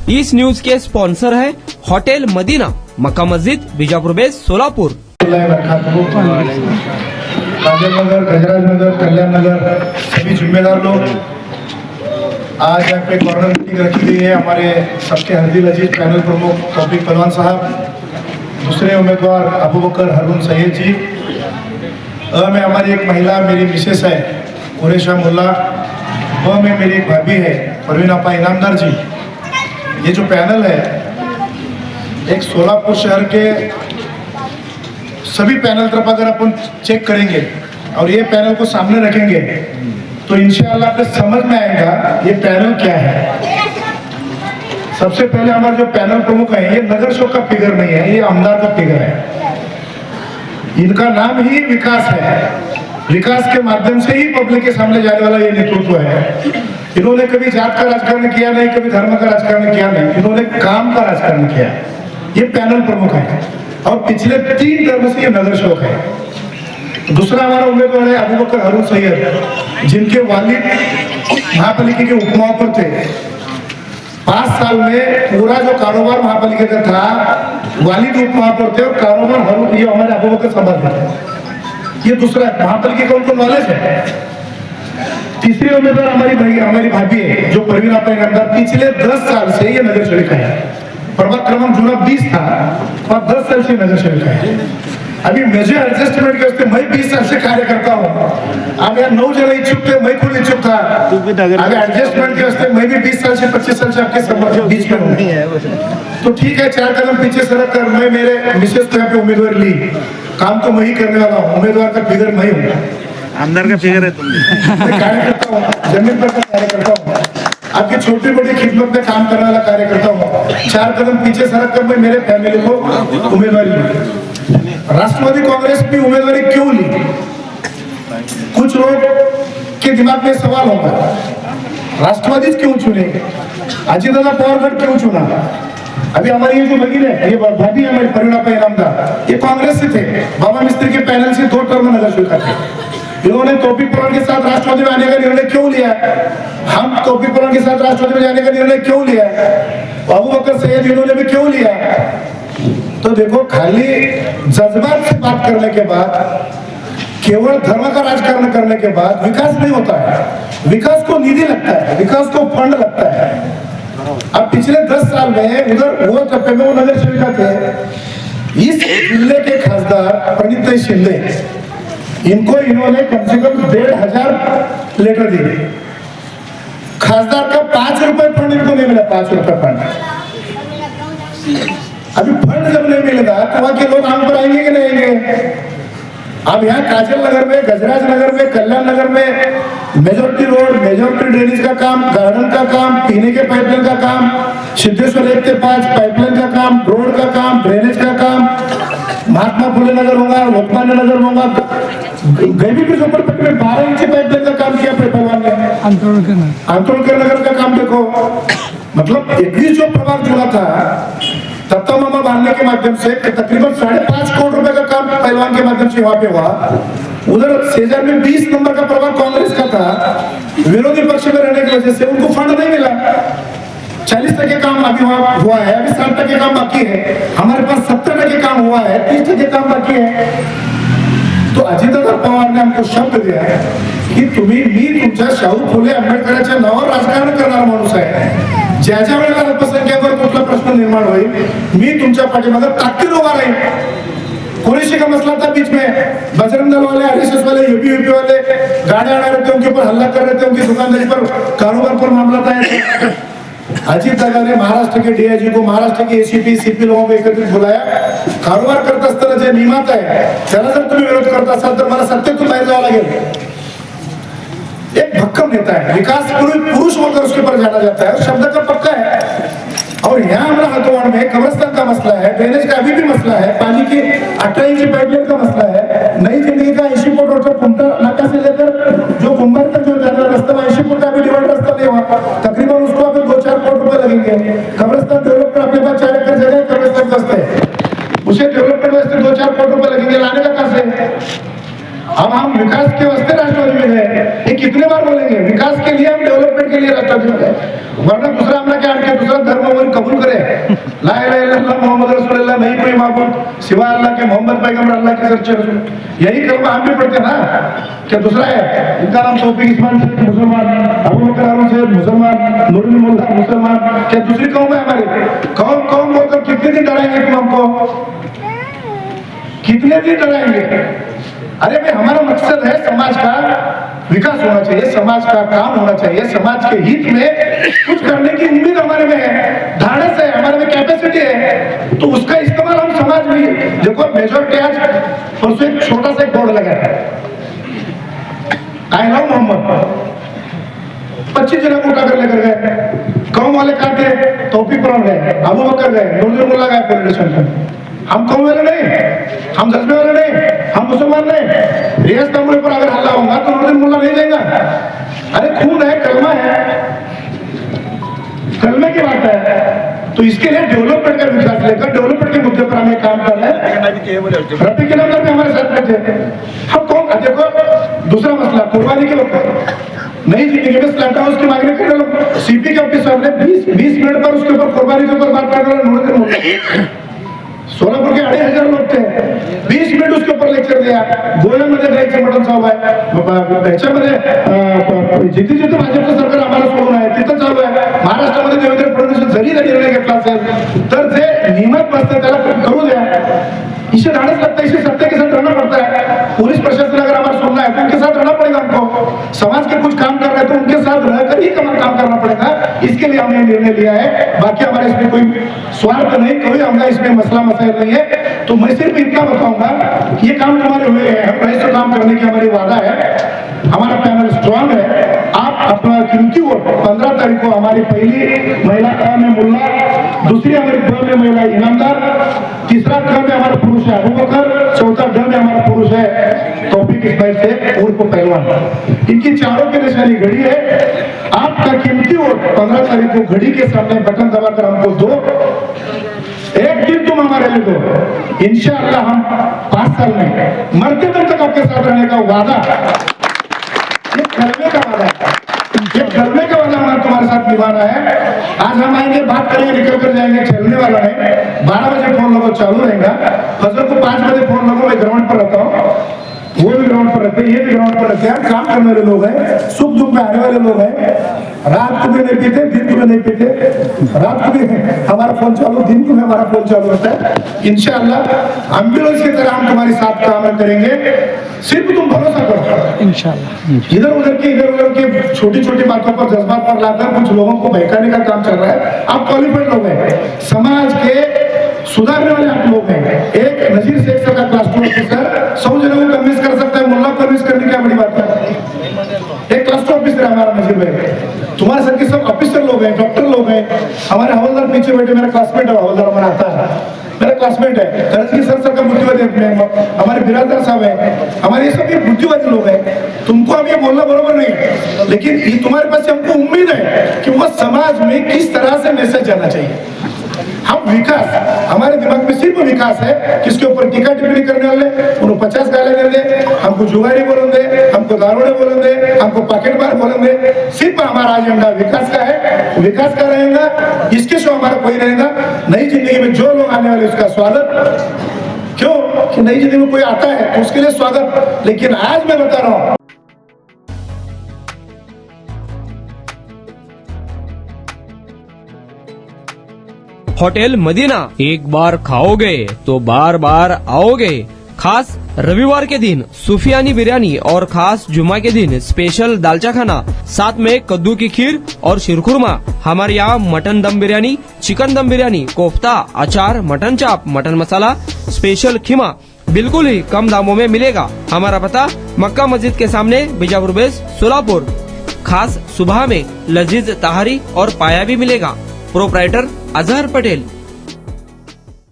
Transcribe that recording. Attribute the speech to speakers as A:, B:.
A: इस न्यूज के स्पॉन्सर है होटल मदीना, मक्का मस्जिद, बीजापुर बेस, सोलापुर।
B: काजल नगर, गजराज नगर, कल्याण नगर, सभी जिम्मेदार लोग, आज यहाँ पे कॉर्नर मीटिंग रखी गई है। हमारे सबके हरदिल अजीज पैनल प्रमुख तौफीक पहलवान साहब, दूसरे उम्मीदवार अबू बकर हरून सैयद जी, में हमारी एक महिला मेरी मिसेस है कुरेशा मुल्ला, में मेरी एक भाभी है परवीन आपा इनामदार जी। ये जो पैनल है एक सोलापुर शहर के सभी पैनल तरफ अगर अपन चेक करेंगे और ये पैनल को सामने रखेंगे तो इंशाअल्लाह आपको समझ में आएगा ये पैनल क्या है। सबसे पहले हमारे जो पैनल प्रमुख है ये नगर शो का फिगर नहीं है, ये आमदार का फिगर है। इनका नाम ही विकास है, विकास के माध्यम से ही पब्लिक के सामने जाने वाला ये नेतृत्व है। इन्होंने कभी जात का राजकारण किया नहीं, कभी धर्म का राजकारण किया नहीं, इन्होंने काम का राजकारण किया। ये पैनल प्रमुख है और पिछले 3 टर्म से ये नगर शोक है। दूसरा हमारा उम्मीदवार है अबू बकर हरून सैयद, जिनके वालिद महापालिका के उपमहापौर थे। 5 साल में पूरा जो कारोबार महापालिका का था वालिद उपमहापौर थे और कारोबार हरून ये हमारे अबू बकर संभालते थे। ये दूसरा महापालिका का उनको नॉलेज है। तीसरी उम्मीदवार हमारी भाभी है जो परवीन आपा इनामदार, पिछले 10 साल से ये नगर सेविका है। प्रभाग क्रमांक जुना 20 था और 10 साल से नगर सेविका है। अभी मुझे एडजस्टमेंट के उसके मैं 20 साल से कार्य करता हूँ। अब यार 9 जन इच्छुक थे, मैं खुद इच्छुक था। अभी एडजस्टमेंट के उसके मैं भी 20 साल से 25 साल से आपके बीच में हूँ। तो ठीक है, 4 कदम पीछे सरक कर मैं मेरे मिसेस को यहाँ पे उम्मीदवार ली। काम तो मैं ही करने वाला हूँ, उम्मीदवार का फिगर मैं हूँ,
C: आमदार का फिगर है तुम।
B: मैं कार्य करता हूँ, जमीन पर कार्य करता हूँ, आपकी छोटी बड़ी खिदमत में काम करने वाला कार्य करता हूँ। 4 कदम पीछे सरक कर मैं मेरे फैमिली को उम्मीदवारी ली। राष्ट्रवादी कांग्रेस की उम्मीदवारी क्यों ली? कुछ लोग के दिमाग में सवाल होगा, राष्ट्रवादी क्यों चुने, अजीत दादा पवार क्यों चुना? अभी हमारी ये जो भगीन है, ये भाभी हमारी परवीन आपा इनामदार, ये कांग्रेस से थे। बाबा मिस्त्री के पैनल से 2 टर्म नगर सेविका थे। इन्होंने तौफीक पहलवान के साथ राष्ट्रवादी में आने का निर्णय क्यों लिया? हम तौफीक पहलवान के साथ राष्ट्रवादी में जाने का निर्णय क्यों लिया? अबू बकर सैयद इन्होंने भी क्यों लिया? तो देखो, खाली जज्बात से बात करने के बाद, केवल धर्म का राजकारण करने के बाद विकास नहीं होता है। विकास को निधि लगता है, विकास को फंड लगता है। अब पिछले 10 साल में उधर वो चप्पे में वो नगर सेविका थे। इस जिले के खासदार प्रणीत शिंदे, इनको इन्होंने कम से कम 1,500 लेटर दिए। खासदार का 5 रुपए फंड इनको नहीं मिला, 5 रुपए फंड। अभी फंड जब नहीं मिलेगा तो वहां के लोग आम पर आएंगे कि नहीं आएंगे? अब यहाँ काजल नगर में, गजराज नगर में, कल्याण नगर में मेजोरिटी रोड, मेजोरिटी ड्रेनेज का काम, गार्डन का काम, पीने के पाइपलाइन का काम, सिद्धेश्वर लेक के पास पाइपलाइन का काम, रोड का काम, ड्रेनेज का काम, महात्मा फुले नगर होगा, लोकमान्य नगर होगा, गैबी की झोपड़पट्टी में 12 इंची पाइपलाइन का काम किया पहलवान ने। आंतोलकर नगर का काम देखो, मतलब 21 जो प्रभाग जुड़ा था दत्ता मामा बांधने के माध्यम से तकरीबन 5.5 करोड़ रुपए का काम पहलवान के माध्यम से वहां पे हुआ। उधर सेजर में 20 नंबर का प्रभाग कांग्रेस का था, विरोधी पक्ष में रहने की वजह से उनको फंड नहीं मिला। 40% काम अभी हुआ है, अभी 60% काम बाकी है। हमारे पास 70% काम हुआ है, 30% काम बाकी है। तो अजितदादा पवार ने हमको शब्द दिया है की तुम्ही, मी तुमच्या शाहू फुले आंबेडकरांच्या नावावर राजकारण करणारा माणूस आहे। ज्या ज्या वेळेला अल्पसंख्याकावर कुठला प्रश्न निर्माण होईल मी तुमच्या पाठीमागे ताकदीने उभा राहील। कुरेशी का मसला था बीच में, बजरंग दल वाले, आरएसएस वाले, यूपी वाले गाड़ी आना रहे थे, उनके ऊपर हल्ला कर रहे थे, उनकी दुकानदारी पर, कारोबार पर मामला था। अजीत दादा ने महाराष्ट्र के डीआईजी को, महाराष्ट्र के एसीपी सीपी लोगों को एकत्रित बुलाया। कारोबार करत असताना जे नियमात आहे त्याला जर तुम्ही विरोध करत असाल तर मला सत्तेतून बाहेर जावं लागेल। एक भक्कम नेता है, विकास पुरुष होकर उसके ऊपर जाना जाता है, शब्द का पक्का है। और यहाँ हमारा हथौड़ में कब्रिस्तान का मसला है, ड्रेनेज का अभी भी मसला है, पानी की 18 इंची पाइपलाइन का मसला है, नई जिंदगी का 80 फुट रोड कुमटा नाका से लेकर जो कुंभार तक जो जाना रास्ता 80 फुट का भी डिवाइड रास्ता नहीं हुआ, तकरीबन उसको अभी 2-4 करोड़ रुपए लगेंगे। कब्रिस्तान डेवलपमेंट अपने पास 4 एकड़ जगह कब्रिस्तान वास्ते, उसे डेवलपमेंट वास्ते 2-4 करोड़ रुपए लगेंगे, लाने का कहां से? अब हम विकास के वास्ते राष्ट्रवादी में गए, ये कितने बार बोलेंगे? विकास के लिए हम, डेवलपमेंट के लिए राष्ट्रवादी में गए, वरना दूसरा हमला क्या के आके दूसरा धर्म वो कबूल करे, ला इलाहा इल्लल्लाह मोहम्मद रसूलुल्लाह, नहीं कोई माबूद सिवा अल्लाह के, मोहम्मद पैगंबर अल्लाह के सच्चे रसूल, यही कलमा हम भी पढ़ते ना। क्या दूसरा है? इनका नाम तौफीक इस्माइल शेख मुसलमान, अबू बकर आलम शेख मुसलमान, नूरुल मुल्ला मुसलमान, क्या दूसरी कौम है हमारी? कौम बोलकर कितने दिन डराएंगे तुम हमको, कितने दिन डराएंगे? अरे भाई हमारा मकसद है समाज का विकास होना चाहिए, समाज का काम होना चाहिए, समाज के हित में कुछ करने की उम्मीद हमारे में है, धाड़स है हमारे में, कैपेसिटी है, तो उसका इस्तेमाल हम समाज में। देखो मेजोरिटी आज परसों एक छोटा सा बोर्ड लगा है, आई लव मोहम्मद, 25 जना को उठाकर लेकर गए, कौम वाले कहा थे, तौफीक पर गए, अबू बकर गए, नूरुल मुल्ला गए पुलिस स्टेशन पर। हम कौम वाले नहीं, हम जज्बे वाले नहीं, हम मुसलमान नहीं। रियाज तमरे पर अगर हल्ला होगा तो नूरुल मुल्ला नहीं देगा। अरे खून है, कलमा है, कलमे की बात है, तो इसके लिए डेवलपमेंट का विकास लेकर डेवलपमेंट के मुद्दे पर हमें काम करना है। रफीक नंबर भी हमारे साथ में थे। हम कौन देखो दूसरा मसला कुर्बानी के वक्त नई जिंदगी में स्लैंटर हाउस की मांगने के लिए सीपी के ऑफिसर ने 20 मिनट पर उसके ऊपर कुर्बानी के ऊपर बात करने वाला नूरुल मुल्ला, सोलापुर के 2,500 लोग थे, 20 मिनिट उसके ऊपर लेक्चर दिया। गोव्यामध्ये जायचं मटण चालू आहे, ह्याच्यामध्ये जिथे जिथे भाजपचं सरकार आम्हाला सोडून आहे तिथं चालू आहे। महाराष्ट्रामध्ये देवेंद्र फडणवीस जरी निर्णय घेतला असेल तर जे नियमात बसते त्याला करू द्या। इसे धाड़स लगता है, इसे सत्य के साथ रहना पड़ता है। पुलिस प्रशासन अगर हमारा सुनना है तो उनके साथ रहना पड़ेगा हमको, समाज के कुछ काम कर रहे हैं तो उनके साथ रहकर ही काम करना पड़ेगा। इसके लिए हमने निर्णय लिया है, बाकी हमारे इसमें कोई स्वार्थ नहीं, कोई हमारा इसमें मसला मसाइल नहीं है। तो मैं सिर्फ इतना बताऊंगा ये काम तुम्हारे हुए हैं, हम ऐसे काम करने की हमारी वादा है, हमारा पैनल स्ट्रांग है। आप अपना कीमती वोट 15 तारीख को हमारी पहली महिला अ में मुल्ला, दूसरी हमारी ब में महिला इनामदार, तीसरा क में हमारा पुरुष है अबू बकर, चौथा ड में हमारा पुरुष है तौफीक इस्माइल शेख उर्फ पहलवान। इनकी चारों की निशानी घड़ी है। आपका कीमती वोट 15 तारीख को घड़ी के सामने बटन दबाकर हमको दो। एक दिन तुम हमारे लिए दो, इंशाअल्लाह हम 5 साल में मरते दम तक आपके साथ रहने का वादा, ये करने का वादा है, ये करने का वादा हमारा तुम्हारे साथ निभाना है। आज हम आएंगे, बात करेंगे, निकल कर जाएंगे, चलने वाला नहीं। 12 बजे फोन लगो चालू रहेगा, फजर को 5 बजे फोन लगो, मैं ग्राउंड पर रहता हूँ, वो भी ग्राउंड पर रहते हैं, ये भी ग्राउंड पर रहते हैं, काम करने वाले लोग हैं, सुख दुख में आने वाले लोग हैं। रात को भी नहीं पीते, दिन को भी नहीं पीते, रात को भी हमारा फोन चालू, दिन को भी हमारा फोन चालू रहता है। इंशाअल्लाह एम्बुलेंस की तरह हम तुम्हारे साथ काम करेंगे, सिर्फ तुम भरोसा करो इंशाअल्लाह। इधर उधर की छोटी छोटी बातों पर, जज्बात पर लाकर कुछ लोगों को बहकाने का काम चल रहा है। आप क्वालिफाइड लोग हैं, समाज के सुधारने वाले आप लोग हैं। एक नजीर शेख सर का क्लास 2 ऑफिसर 100 जनों को कन्विंस कर सकता है, मुल्ला कन्विंस करने क्या बड़ी बात है। एक क्लास 2 ऑफिसर है हमारा नजीर भाई, तुम्हारे सर के सब ऑफिसर लोग हैं, डॉक्टर लोग हैं। हमारे हवलदार पीछे बैठे, मेरा क्लासमेट है, हवलदार हमारा आता है, मेरा क्लासमेट है। तरसकी सर का बुद्धिवादी हमारे बिरादर साहब है, हमारे ये सब बुद्धिवादी लोग हैं। तुमको अब ये बोलना बरोबर नहीं है, लेकिन ये तुम्हारे पास हमको उम्मीद है कि वो समाज में किस तरह से मैसेज जाना चाहिए। हम विकास, हमारे दिमाग में सिर्फ विकास है, किसके ऊपर टीका टिप्पणी करने वाले उन्हें 50 गाले दे दे, हमको जुगारी बोलेंगे, हमको दारूड़े बोलेंगे, हमको पॉकेट मार बोलेंगे। सिर्फ हमारा एजेंडा विकास का है, विकास का रहेगा, इसके शो हमारा कोई रहेगा। नई जिंदगी में जो लोग आने वाले उसका स्वागत, क्यों कि नई जिंदगी में कोई आता है तो उसके लिए स्वागत। लेकिन आज मैं बता रहा हूँ,
A: होटल मदीना, एक बार खाओगे तो बार बार आओगे। खास रविवार के दिन सूफियानी बिरयानी और खास जुमा के दिन स्पेशल दालचा खाना, साथ में कद्दू की खीर और शीरखुरमा। हमारे यहाँ मटन दम बिरयानी, चिकन दम बिरयानी, कोफ्ता, अचार, मटन चाप, मटन मसाला, स्पेशल खीमा बिल्कुल ही कम दामों में मिलेगा। हमारा पता मक्का मस्जिद के सामने, बीजापुर बेस, सोलापुर। खास सुबह में लजीज तहारी और पाया भी मिलेगा। प्रोप्राइटर अजहर पटेल।